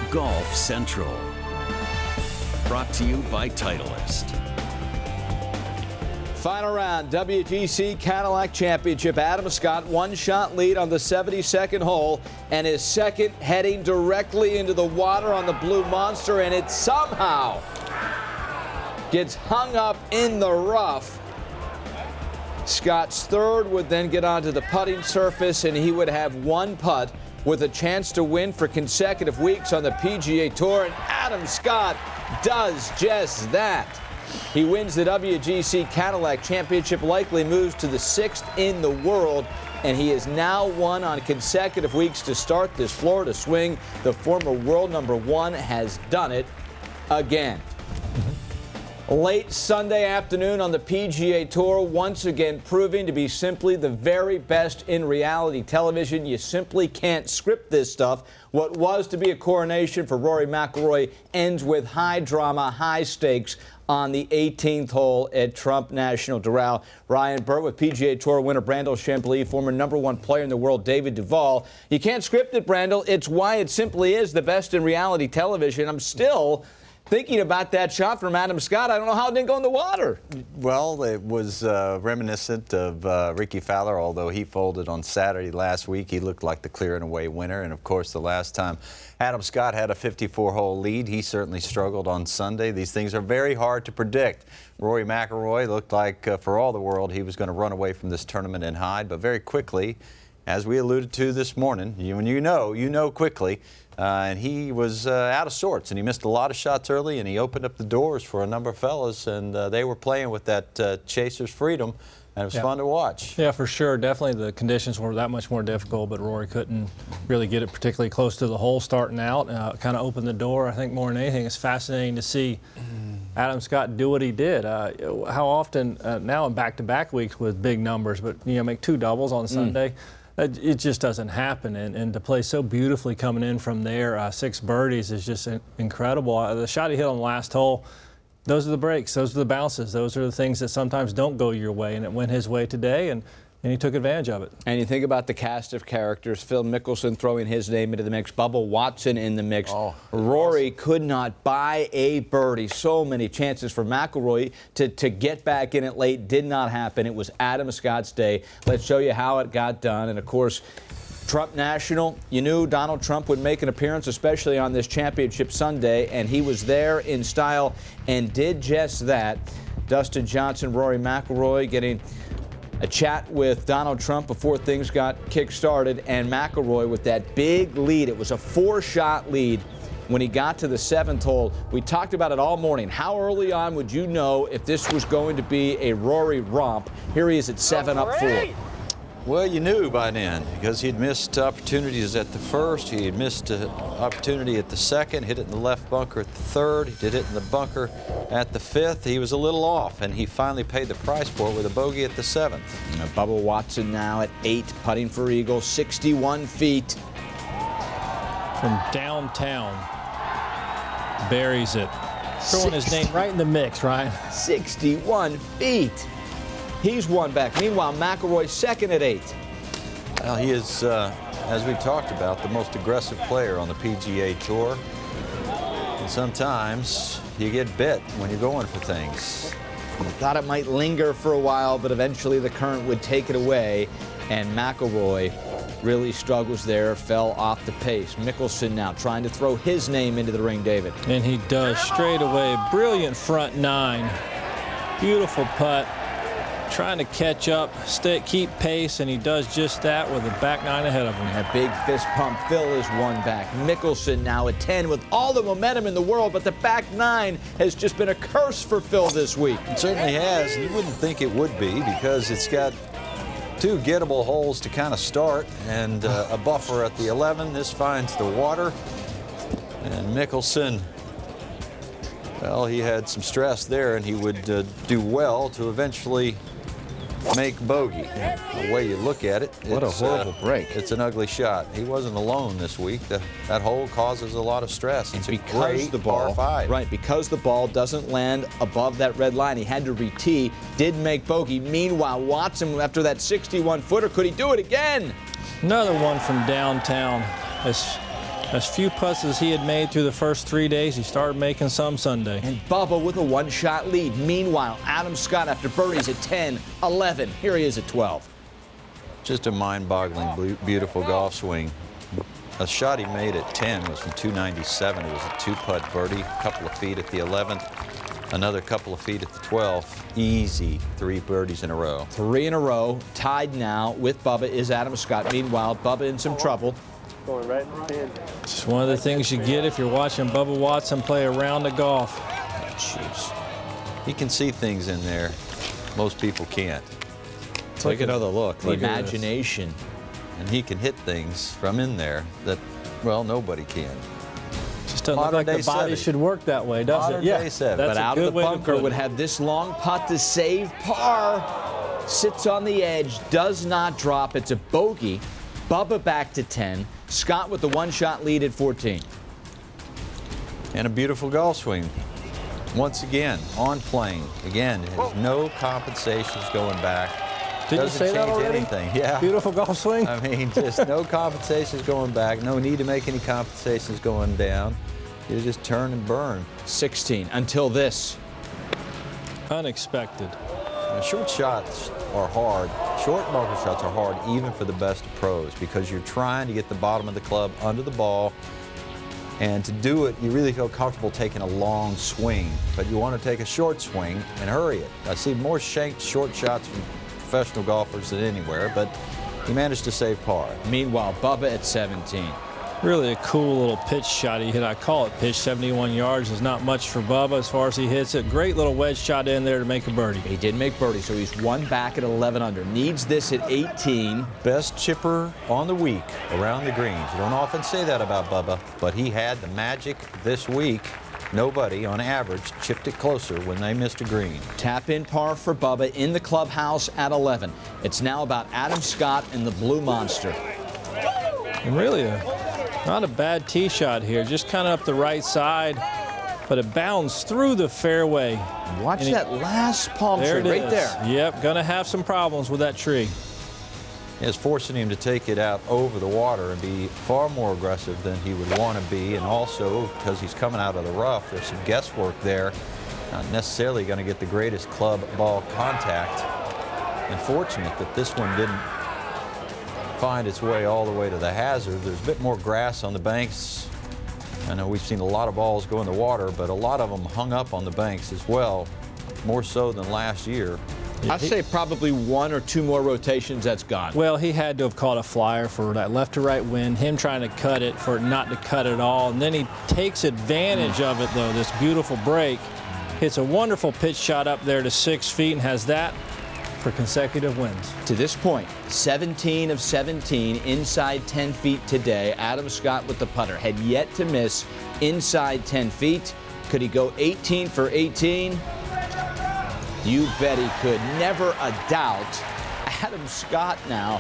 Golf Central. Brought to you by Titleist. Final round, WGC Cadillac Championship. Adam Scott, one-shot lead on the 72nd hole, and his second heading directly into the water on the Blue Monster, and it somehow gets hung up in the rough. Scott's third would then get onto the putting surface, and he would have one putt with a chance to win for consecutive weeks on the PGA Tour, and Adam Scott does just that. He wins the WGC Cadillac Championship, likely moves to the 6th in the world, and he has now won on consecutive weeks to start this Florida swing. The former world #1 has done it again. Late Sunday afternoon on the PGA Tour, once again proving to be simply the very best in reality television. You simply can't script this stuff. What was to be a coronation for Rory McIlroy ends with high drama, high stakes on the 18th hole at Trump National. Doral. Ryan Burt with PGA Tour winner Brandel Chambly, former #1 player in the world David Duval. You can't script it, Brandel. It's why it simply is the best in reality television. I'm still thinking about that shot from Adam Scott. I don't know how it didn't go in the water. Well, it was reminiscent of Ricky Fowler, although he folded on Saturday last week. He looked like the clear and away winner. And, of course, the last time Adam Scott had a 54-hole lead, he certainly struggled on Sunday. These things are very hard to predict. Rory McIlroy looked like, for all the world, he was going to run away from this tournament and hide. But very quickly, as we alluded to this morning, when you know quickly. And he was out of sorts, and he missed a lot of shots early, and he opened up the doors for a number of fellas, and they were playing with that chaser's freedom, and it was fun to watch. Yeah, for sure. Definitely the conditions were that much more difficult, but Rory couldn't really get it particularly close to the hole starting out. Kind of opened the door. I think more than anything, it's fascinating to see Adam Scott do what he did. How often now in back-to-back weeks with big numbers, but make 2 doubles on Sunday. It just doesn't happen, and to play so beautifully coming in from there, 6 birdies is just incredible. The shot he hit on the last hole, those are the breaks, those are the bounces, those are the things that sometimes don't go your way, and it went his way today, and he took advantage of it. And you think about the cast of characters, Phil Mickelson throwing his name into the mix, Bubba Watson in the mix. Rory could not buy a birdie. So many chances for McIlroy to get back in it late. Did not happen. It was Adam Scott's day. Let's show you how it got done. And, of course, Trump National, you knew Donald Trump would make an appearance, especially on this championship Sunday, and he was there in style and did just that. Dustin Johnson, Rory McIlroy getting a chat with Donald Trump before things got kick-started, and McIlroy with that big lead. It was a 4-shot lead when he got to the 7th hole. We talked about it all morning. How early on would you know if this was going to be a Rory romp? Here he is at 7 up 4. Well, you knew by then because he'd missed opportunities at the first. He had missed an opportunity at the second, hit it in the left bunker at the third. He did it in the bunker at the 5th. He was a little off, and he finally paid the price for it with a bogey at the 7th. Bubba Watson now at 8, putting for eagle, 61 feet. From downtown, buries it. Throwing his name right in the mix, Ryan. 61 feet. He's one back. Meanwhile, McIlroy second at 8. Well, he is, as we talked about, the most aggressive player on the PGA Tour. And sometimes you get bit when you're going for things. I thought it might linger for a while, but eventually the current would take it away. And McIlroy really struggles there, fell off the pace. Mickelson now trying to throw his name into the ring, David. And he does straight away. Brilliant front 9. Beautiful putt. Trying to catch up, keep pace, and he does just that with the back 9 ahead of him. A big fist pump. Phil is one back. Mickelson now at 10 with all the momentum in the world, but the back 9 has just been a curse for Phil this week. It certainly has. You wouldn't think it would be because it's got 2 gettable holes to kind of start and a buffer at the 11. This finds the water, and Mickelson, well, he had some stress there, and he would do well to eventually make bogey. The way you look at it, What a horrible break. It's an ugly shot. He wasn't alone this week. That hole causes a lot of stress. It's because a great the ball, par 5. right, because the ball doesn't land above that red line, he had to re-tee, did make bogey. Meanwhile, Watson, after that 61-footer, could he do it again? Another one from downtown. As few putts as he had made through the first 3 days, he started making some Sunday. And Bubba with a one-shot lead. Meanwhile, Adam Scott after birdies at 10, 11. Here he is at 12. Just a mind-boggling, beautiful golf swing. A shot he made at 10 was from 297. It was a two-putt birdie, a couple of feet at the 11th, another couple of feet at the 12th. Easy 3 birdies in a row. 3 in a row. Tied now with Bubba is Adam Scott. Meanwhile, Bubba in some trouble. Going right in the pin. It's one of the things you get if you're watching Bubba Watson play a round of golf. Jeez. He can see things in there most people can't. Take another look. The Look at imagination. And he can hit things from in there that, well, nobody can. Just doesn't look like the body should work that way, does it? Modern day 7. That's But a out good of the way to bunker put it. would have this long putt to save par. Sits on the edge, does not drop. It's a bogey. Bubba back to 10. Scott with the one-shot lead at 14. And a beautiful golf swing. Once again, on plane. Again, has no compensations going back. Did you Doesn't say that change already? anything. Yeah. Beautiful golf swing. I mean, just no compensations going back. No need to make any compensations going down. You just turn and burn. 16 until this. Unexpected. Short shots are hard. Short bunker shots are hard even for the best of pros because you're trying to get the bottom of the club under the ball. And to do it, you really feel comfortable taking a long swing. But you want to take a short swing and hurry it. I see more shanked short shots from professional golfers than anywhere, but he managed to save par. Meanwhile, Bubba at 17. Really a cool little pitch shot he hit. I call it pitch. 71 yards is not much for Bubba as far as he hits it. Great little wedge shot in there to make a birdie. He did make birdie, so he's one back at 11 under. Needs this at 18. Best chipper on the week around the greens. You don't often say that about Bubba, but he had the magic this week. Nobody, on average, chipped it closer when they missed a green. Tap in par for Bubba in the clubhouse at 11. It's now about Adam Scott and the Blue Monster. And really not a bad tee shot here. Just kind of up the right side, but it bounced through the fairway. Watch that last palm tree right there. Yep, gonna have some problems with that tree. It's forcing him to take it out over the water and be far more aggressive than he would want to be. And also, because he's coming out of the rough, there's some guesswork there. Not necessarily going to get the greatest club ball contact. Unfortunate that this one didn't find its way all the way to the hazard. There's a bit more grass on the banks. I know we've seen a lot of balls go in the water, but a lot of them hung up on the banks as well, more so than last year. I'd say probably 1 or 2 more rotations, that's gone. Well, he had to have caught a flyer for that left to right wind, him trying to cut it for it not to cut at all. And then he takes advantage of it, though, this beautiful break. Hits a wonderful pitch shot up there to 6 feet and has that for consecutive wins. To this point, 17 of 17 inside 10 feet today. Adam Scott with the putter had yet to miss inside 10 feet. Could he go 18 for 18? You bet he could. Never a doubt. Adam Scott now.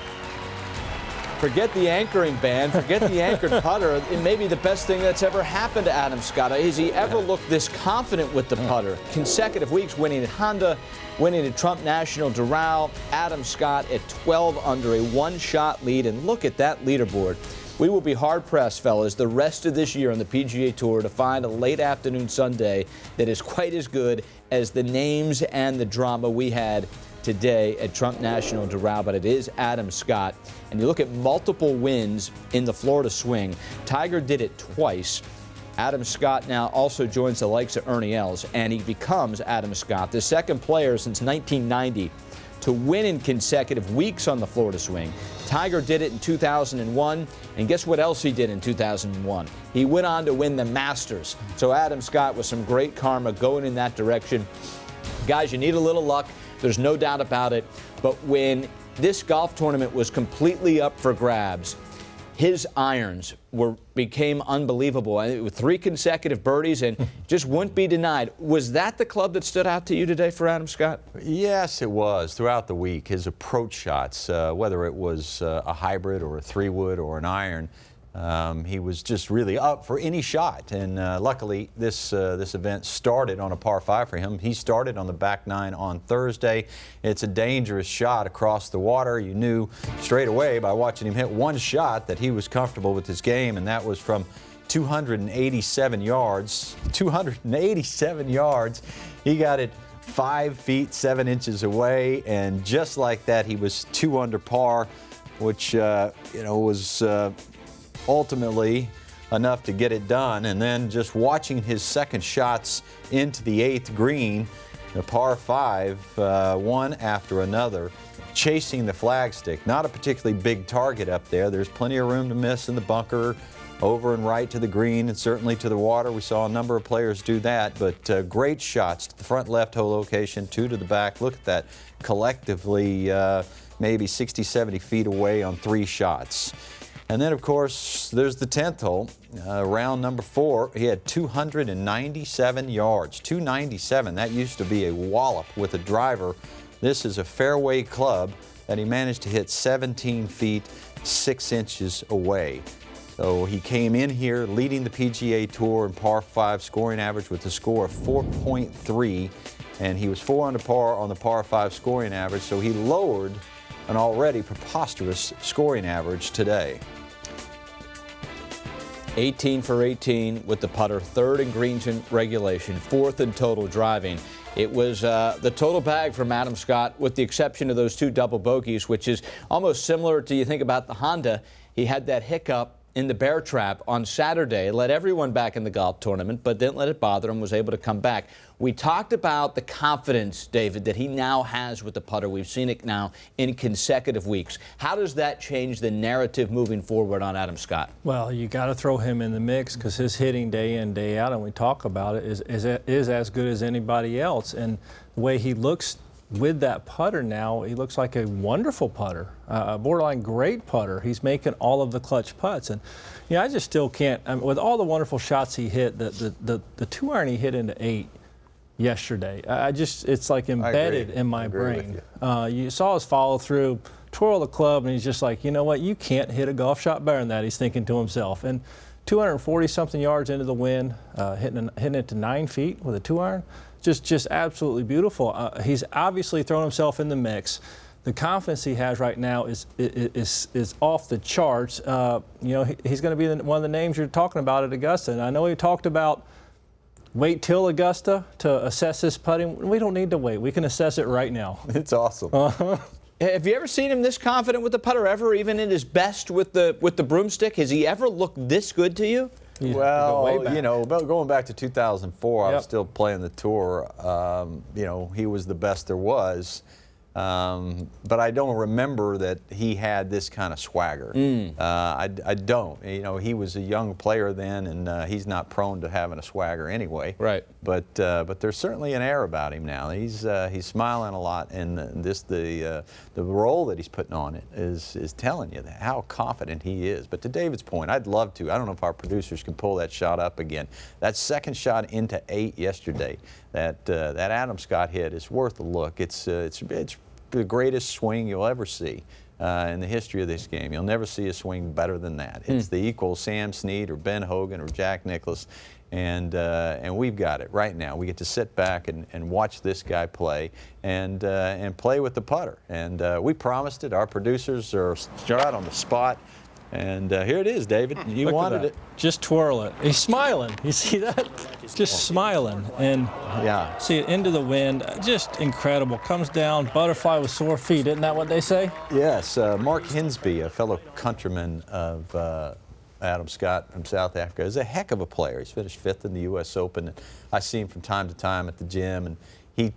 Forget the anchoring band, forget the anchored putter. It may be the best thing that's ever happened to Adam Scott. Has he ever looked this confident with the putter? Consecutive weeks winning at Honda, winning at Trump National Doral. Adam Scott at 12 under, a one-shot lead. And look at that leaderboard. We will be hard-pressed, fellas, the rest of this year on the PGA Tour to find a late afternoon Sunday that is quite as good as the names and the drama we had today at Trump National Doral, but it is Adam Scott. And you look at multiple wins in the Florida swing. Tiger did it twice. Adam Scott now also joins the likes of Ernie Els, and he becomes Adam Scott, the second player since 1990 to win in consecutive weeks on the Florida swing. Tiger did it in 2001, and guess what else he did in 2001? He went on to win the Masters. So Adam Scott with some great karma going in that direction. Guys, you need a little luck. There's no doubt about it. But when this golf tournament was completely up for grabs, his irons became unbelievable. With 3 consecutive birdies and just wouldn't be denied. Was that the club that stood out to you today for Adam Scott? Yes, it was. Throughout the week, his approach shots, whether it was a hybrid or a 3-wood or an iron, he was just really up for any shot, and luckily this event started on a par 5 for him. He started on the back 9 on Thursday. It's a dangerous shot across the water. You knew straight away by watching him hit one shot that he was comfortable with his game, and that was from 287 yards. 287 yards. He got it 5 feet 7 inches away, and just like that, he was 2 under par, which was ultimately enough to get it done. And then just watching his second shots into the 8th green, the par 5, one after another, chasing the flagstick. Not a particularly big target up there. There's plenty of room to miss in the bunker, over and right to the green, and certainly to the water. We saw a number of players do that, but great shots to the front left hole location, 2 to the back. Look at that, collectively maybe 60, 70 feet away on 3 shots. And then, of course, there's the 10th hole, round number 4. He had 297 yards, 297. That used to be a wallop with a driver. This is a fairway club that he managed to hit 17 feet 6 inches away. So he came in here leading the PGA Tour in par 5 scoring average with a score of 4.3, and he was 4 under par on the par 5 scoring average, so he lowered an already preposterous scoring average today. 18 for 18 with the putter, 3rd in greens in regulation, 4th in total driving. It was the total bag from Adam Scott, with the exception of those 2 double bogeys, which is almost similar to, you think about the Honda. He had that hiccup in the bear trap on Saturday, led everyone back in the golf tournament, but didn't let it bother him, was able to come back. We talked about the confidence, David, that he now has with the putter. We've seen it now in consecutive weeks. How does that change the narrative moving forward on Adam Scott? Well, you got to throw him in the mix, because his hitting day in, day out, and we talk about it, is as good as anybody else. And the way he looks with that putter now, he looks like a wonderful putter, a borderline great putter. He's making all of the clutch putts. And I just still can't, with all the wonderful shots he hit, the 2-iron he hit into 8 yesterday, it's like embedded in my brain. You saw his follow through, twirl the club, and he's just like, you know what, you can't hit a golf shot better than that, he's thinking to himself. And 240-something yards into the wind, hitting it to 9 feet with a 2-iron. Just absolutely beautiful. He's obviously thrown himself in the mix. The confidence he has right now is off the charts. He's going to be one of the names you're talking about at Augusta. And I know he talked about wait till Augusta to assess his putting. We don't need to wait. We can assess it right now. It's awesome. Have you ever seen him this confident with the putter ever, even in his best with the broomstick? Has he ever looked this good to you? Well, going back to 2004, I was still playing the tour. He was the best there was. But I don't remember that he had this kind of swagger. I don't. He was a young player then, and he's not prone to having a swagger anyway. Right. But there's certainly an air about him now. He's smiling a lot, and the role that he's putting on it is telling you how confident he is. But to David's point, I'd love to. I don't know if our producers can pull that shot up again. That second shot into 8 yesterday, that Adam Scott hit is worth a look. It's the greatest swing you'll ever see in the history of this game. You'll never see a swing better than that. It's the equal Sam Snead or Ben Hogan or Jack Nicklaus, and we've got it right now. We get to sit back and watch this guy play and play with the putter. And we promised it. Our producers are right on the spot. And here it is, David. You wanted it. Just twirl it. He's smiling. You see that? Just smiling. And see it into the wind. Just incredible. Comes down, butterfly with sore feet. Isn't that what they say? Yes. Mark Hinsby, a fellow countryman of Adam Scott from South Africa, is a heck of a player. He's finished 5th in the U.S. Open. And I see him from time to time at the gym. And he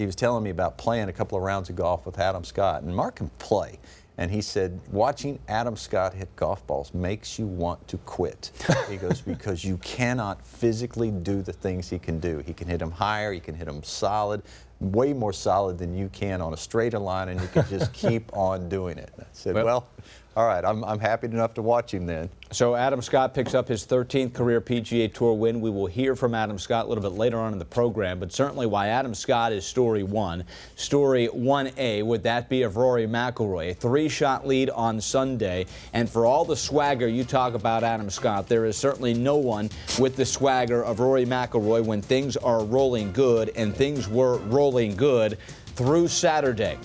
was telling me about playing a couple of rounds of golf with Adam Scott. And Mark can play. And he said, watching Adam Scott hit golf balls makes you want to quit. He goes, because you cannot physically do the things he can do. He can hit them higher, he can hit them solid. way more solid than you can on a straighter line, and you can just keep on doing it. I said, well, all right, I'm happy enough to watch him then. So Adam Scott picks up his 13th career PGA Tour win. We will hear from Adam Scott a little bit later on in the program, but certainly why Adam Scott is story one. Story 1A, would that be of Rory McIlroy? A 3-shot lead on Sunday, and for all the swagger you talk about Adam Scott, there is certainly no one with the swagger of Rory McIlroy when things are rolling good, and things were rolling good through Saturday.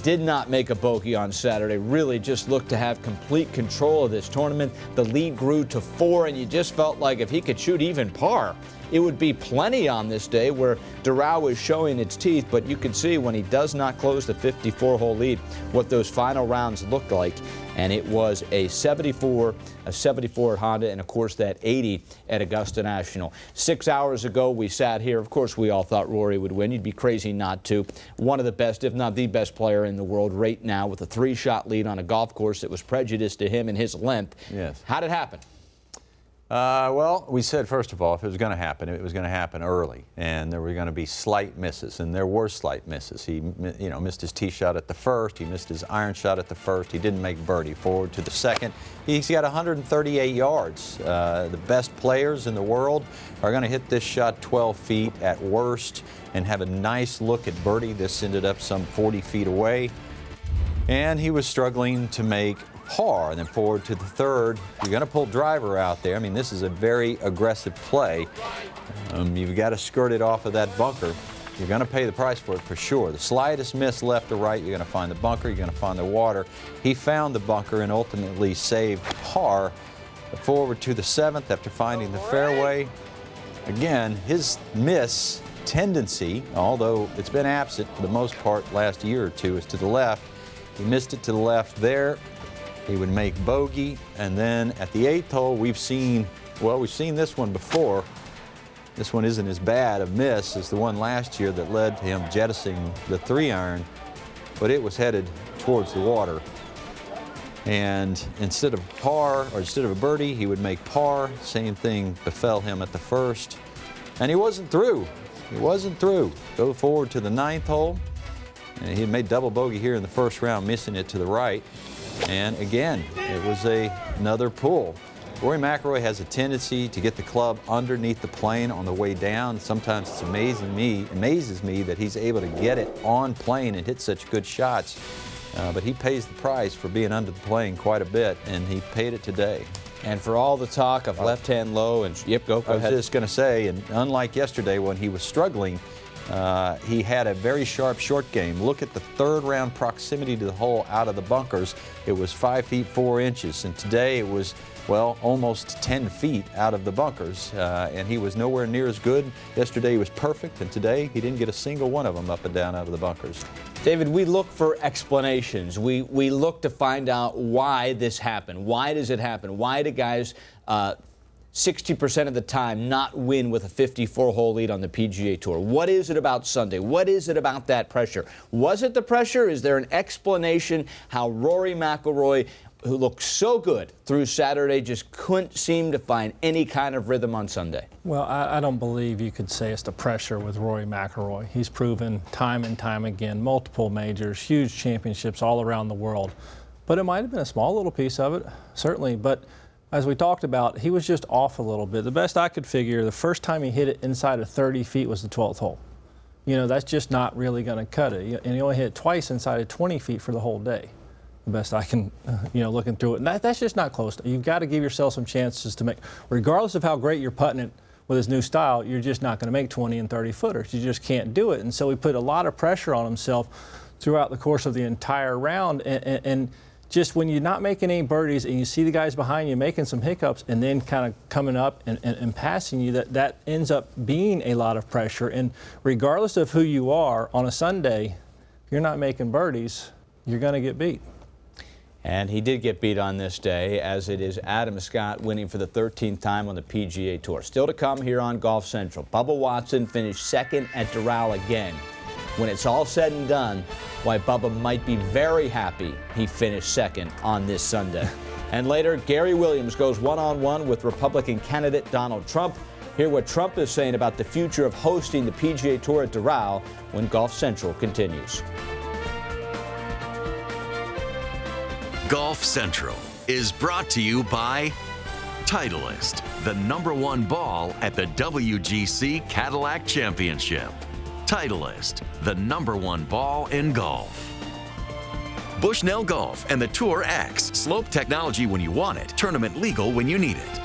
Did not make a bogey on Saturday. Really just looked to have complete control of this tournament. The lead grew to 4, and you just felt like if he could shoot even par, it would be plenty on this day where Doral is showing its teeth, but you can see when he does not close the 54-hole lead what those final rounds look like. And it was a 74 at Honda, and of course that 80 at Augusta National. 6 hours ago we sat here. Of course we all thought Rory would win. You'd be crazy not to. One of the best, if not the best player in the world right now with a 3-shot lead on a golf course that was prejudiced to him and his length. Yes. How did it happen? Well, we said, first of all, if it was going to happen, it was going to happen early, and there were going to be slight misses, and there were slight misses. He, missed his tee shot at the first. He missed his iron shot at the first. He didn't make birdie. Forward to the second. He's got 138 yards. The best players in the world are going to hit this shot 12 feet at worst and have a nice look at birdie. This ended up some 40 feet away, and he was struggling to make par. And then forward to the third, you're going to pull driver out there. I mean, this is a very aggressive play. You've got to skirt it off of that bunker. You're going to pay the price for it for sure. The slightest miss left or right, you're going to find the bunker, you're going to find the water. He found the bunker and ultimately saved par. Forward to the 7th after finding the fairway. Again, his miss tendency, although it's been absent for the most part last year or two, is to the left. He missed it to the left there. He would make bogey, and then at the 8th hole, we've seen this one before. This one isn't as bad a miss as the one last year that led to him jettisoning the 3-iron, but it was headed towards the water. And instead of par, or instead of a birdie, he would make par. Same thing befell him at the first, and he wasn't through. He wasn't through. Go forward to the 9th hole, and he had made double bogey here in the first round, missing it to the right. And again, it was another pull. Rory McIlroy has a tendency to get the club underneath the plane on the way down. Sometimes it's amazes me that he's able to get it on plane and hit such good shots. But he pays the price for being under the plane quite a bit, and he paid it today. And for all the talk of left-hand low and go ahead. I was just going to say, and unlike yesterday when he was struggling, he had a very sharp short game. Look at the 3rd round proximity to the hole out of the bunkers. It was 5 feet 4 inches, and today it was, well, almost 10 feet out of the bunkers, and he was nowhere near as good. Yesterday he was perfect, and today he didn't get a single one of them up and down out of the bunkers. David, we look for explanations. We look to find out why this happened. Why does it happen? Why do guys 60% of the time not win with a 54-hole lead on the PGA Tour? What is it about Sunday? What is it about that pressure? Was it the pressure? Is there an explanation how Rory McIlroy, who looked so good through Saturday, just couldn't seem to find any kind of rhythm on Sunday? Well, I don't believe you could say it's the pressure with Rory McIlroy. He's proven time and time again, multiple majors, huge championships all around the world. But it might have been a small little piece of it, certainly. But as we talked about, he was just off a little bit. The best I could figure, the first time he hit it inside of 30 feet was the 12th hole. That's just not really going to cut it. And he only hit it twice inside of 20 feet for the whole day. The best I can, looking through it. And that's just not close. You've got to give yourself some chances to make, regardless of how great you're putting it with his new style, you're just not going to make 20 and 30 footers. You just can't do it. And so he put a lot of pressure on himself throughout the course of the entire round. And just when you're not making any birdies and you see the guys behind you making some hiccups and then kind of coming up and passing you, that ends up being a lot of pressure. And regardless of who you are on a Sunday, if you're not making birdies, you're going to get beat. And he did get beat on this day, as it is Adam Scott winning for the 13th time on the PGA Tour. Still to come here on Golf Central. Bubba Watson finished 2nd at Doral again. When it's all said and done, why Bubba might be very happy he finished 2nd on this Sunday. And later, Gary Williams goes one-on-one with Republican candidate Donald Trump. Hear what Trump is saying about the future of hosting the PGA Tour at Doral when Golf Central continues. Golf Central is brought to you by Titleist, the #1 ball at the WGC Cadillac Championship. Titleist, the #1 ball in golf. Bushnell Golf and the Tour X. Slope technology when you want it, tournament legal when you need it.